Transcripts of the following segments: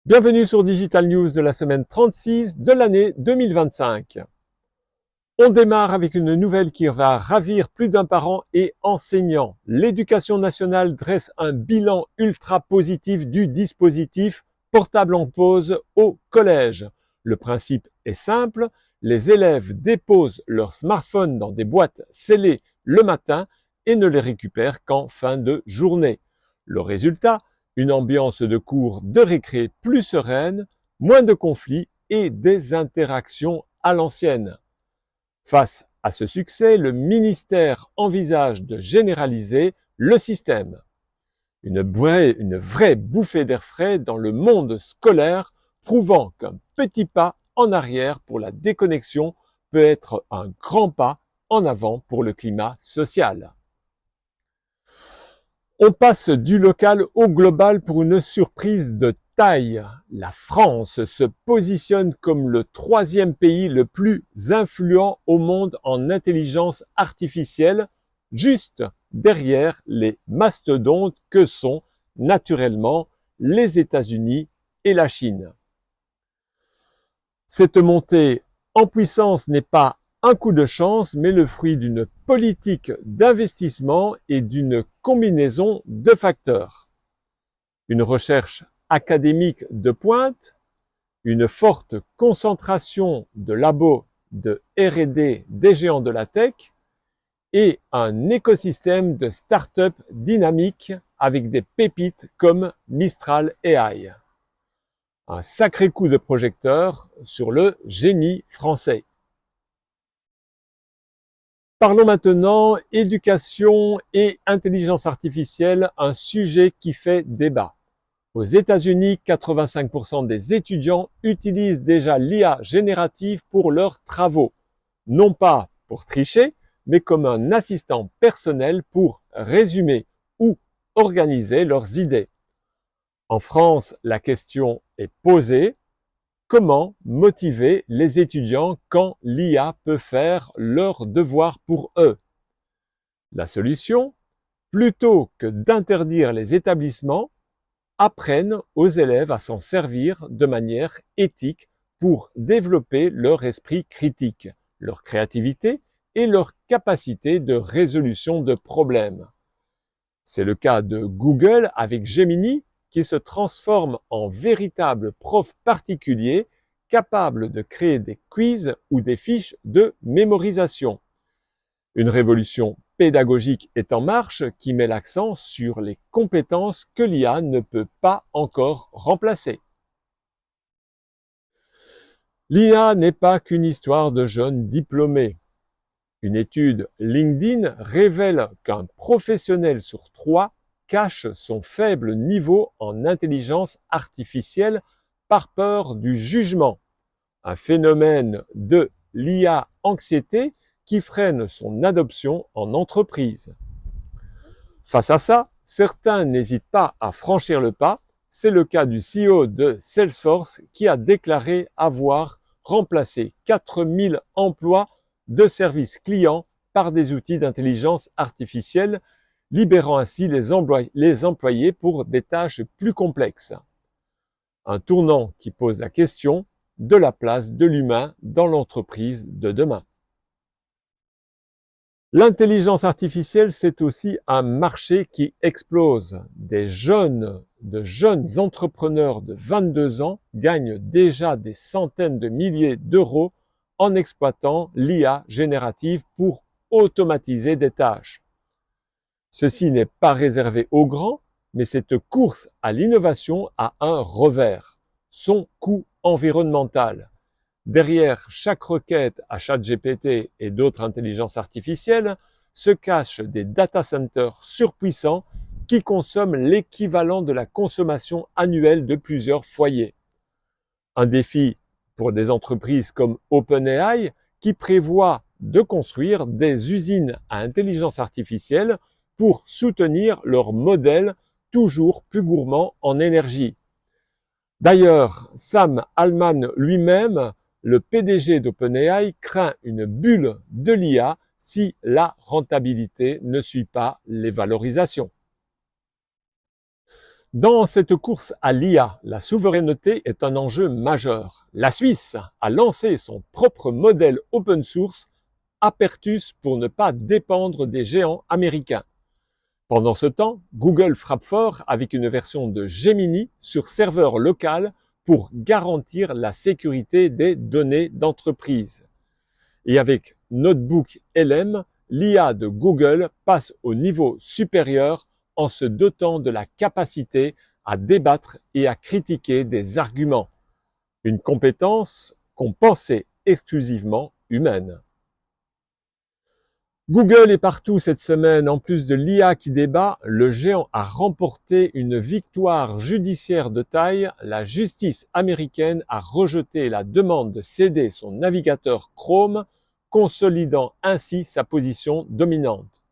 Bienvenue sur Digital News de la semaine 36 de l'année 2025. On démarre avec une nouvelle qui va ravir plus d'un parent et enseignant. L'Éducation nationale dresse un bilan ultra positif du dispositif portable en pause au collège. Le principe est simple, les élèves déposent leur smartphone dans des boîtes scellées le matin et ne les récupèrent qu'en fin de journée. Le résultat, une ambiance de cours de récré plus sereine, moins de conflits et des interactions à l'ancienne. Face à ce succès, le ministère envisage de généraliser le système. Une vraie bouffée d'air frais dans le monde scolaire, prouvant qu'un petit pas en arrière pour la déconnexion peut être un grand pas en avant pour le climat social. On passe du local au global pour une surprise de taille. La France se positionne comme le 3e pays le plus influent au monde en intelligence artificielle, juste derrière les mastodontes que sont naturellement les États-Unis et la Chine. Cette montée en puissance n'est pas un coup de chance, mais le fruit d'une politique d'investissement et d'une combinaison de facteurs. Une recherche académique de pointe, une forte concentration de labos de R&D des géants de la tech et un écosystème de start-up dynamique avec des pépites comme Mistral AI. Un sacré coup de projecteur sur le génie français. Parlons maintenant éducation et intelligence artificielle, un sujet qui fait débat. Aux États-Unis, 85% des étudiants utilisent déjà l'IA générative pour leurs travaux. Non pas pour tricher, mais comme un assistant personnel pour résumer ou organiser leurs idées. En France, la question est posée. Comment motiver les étudiants quand l'IA peut faire leurs devoirs pour eux? La solution, plutôt que d'interdire les établissements, apprennent aux élèves à s'en servir de manière éthique pour développer leur esprit critique, leur créativité et leur capacité de résolution de problèmes. C'est le cas de Google avec Gemini, qui se transforme en véritable prof particulier capable de créer des quiz ou des fiches de mémorisation. Une révolution pédagogique est en marche qui met l'accent sur les compétences que l'IA ne peut pas encore remplacer. L'IA n'est pas qu'une histoire de jeunes diplômés. Une étude LinkedIn révèle qu'un professionnel sur 3 cache son faible niveau en intelligence artificielle par peur du jugement, un phénomène de l'IA-anxiété qui freine son adoption en entreprise. Face à ça, certains n'hésitent pas à franchir le pas. C'est le cas du CEO de Salesforce qui a déclaré avoir remplacé 4000 emplois de services clients par des outils d'intelligence artificielle, libérant ainsi les employés pour des tâches plus complexes. Un tournant qui pose la question de la place de l'humain dans l'entreprise de demain. L'intelligence artificielle, c'est aussi un marché qui explose. De jeunes entrepreneurs de 22 ans gagnent déjà des centaines de milliers d'euros en exploitant l'IA générative pour automatiser des tâches. Ceci n'est pas réservé aux grands, mais cette course à l'innovation a un revers, son coût environnemental. Derrière chaque requête à ChatGPT et d'autres intelligences artificielles se cachent des data centers surpuissants qui consomment l'équivalent de la consommation annuelle de plusieurs foyers. Un défi pour des entreprises comme OpenAI qui prévoit de construire des usines à intelligence artificielle pour soutenir leur modèle toujours plus gourmand en énergie. D'ailleurs, Sam Altman lui-même, le PDG d'OpenAI, craint une bulle de l'IA si la rentabilité ne suit pas les valorisations. Dans cette course à l'IA, la souveraineté est un enjeu majeur. La Suisse a lancé son propre modèle open source, Apertus, pour ne pas dépendre des géants américains. Pendant ce temps, Google frappe fort avec une version de Gemini sur serveur local pour garantir la sécurité des données d'entreprise. Et avec Notebook LM, l'IA de Google passe au niveau supérieur en se dotant de la capacité à débattre et à critiquer des arguments. Une compétence qu'on pensait exclusivement humaine. Google est partout cette semaine. En plus de l'IA qui débat, le géant a remporté une victoire judiciaire de taille. La justice américaine a rejeté la demande de céder son navigateur Chrome, consolidant ainsi sa position dominante.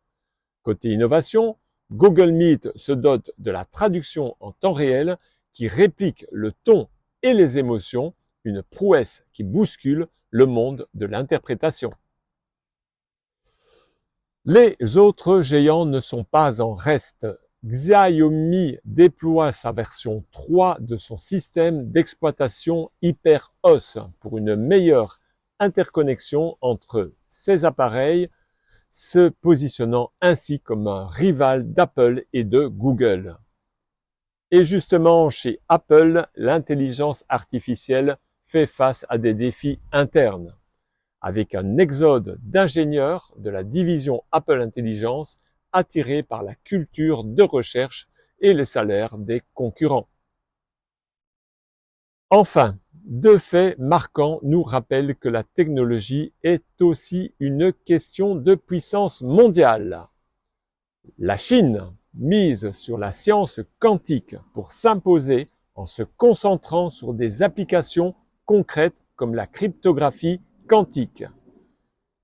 Côté innovation, Google Meet se dote de la traduction en temps réel qui réplique le ton et les émotions, une prouesse qui bouscule le monde de l'interprétation. Les autres géants ne sont pas en reste. Xiaomi déploie sa version 3 de son système d'exploitation HyperOS pour une meilleure interconnexion entre ses appareils, se positionnant ainsi comme un rival d'Apple et de Google. Et justement, chez Apple, l'intelligence artificielle fait face à des défis internes, avec un exode d'ingénieurs de la division Apple Intelligence attirés par la culture de recherche et les salaires des concurrents. Enfin, deux faits marquants nous rappellent que la technologie est aussi une question de puissance mondiale. La Chine mise sur la science quantique pour s'imposer en se concentrant sur des applications concrètes comme la cryptographie quantique.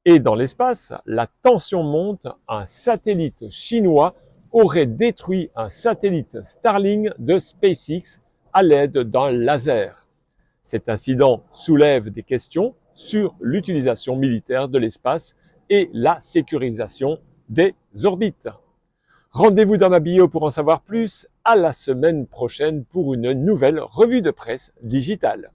Et dans l'espace, la tension monte, un satellite chinois aurait détruit un satellite Starlink de SpaceX à l'aide d'un laser. Cet incident soulève des questions sur l'utilisation militaire de l'espace et la sécurisation des orbites. Rendez-vous dans ma bio pour en savoir plus. À la semaine prochaine pour une nouvelle revue de presse digitale.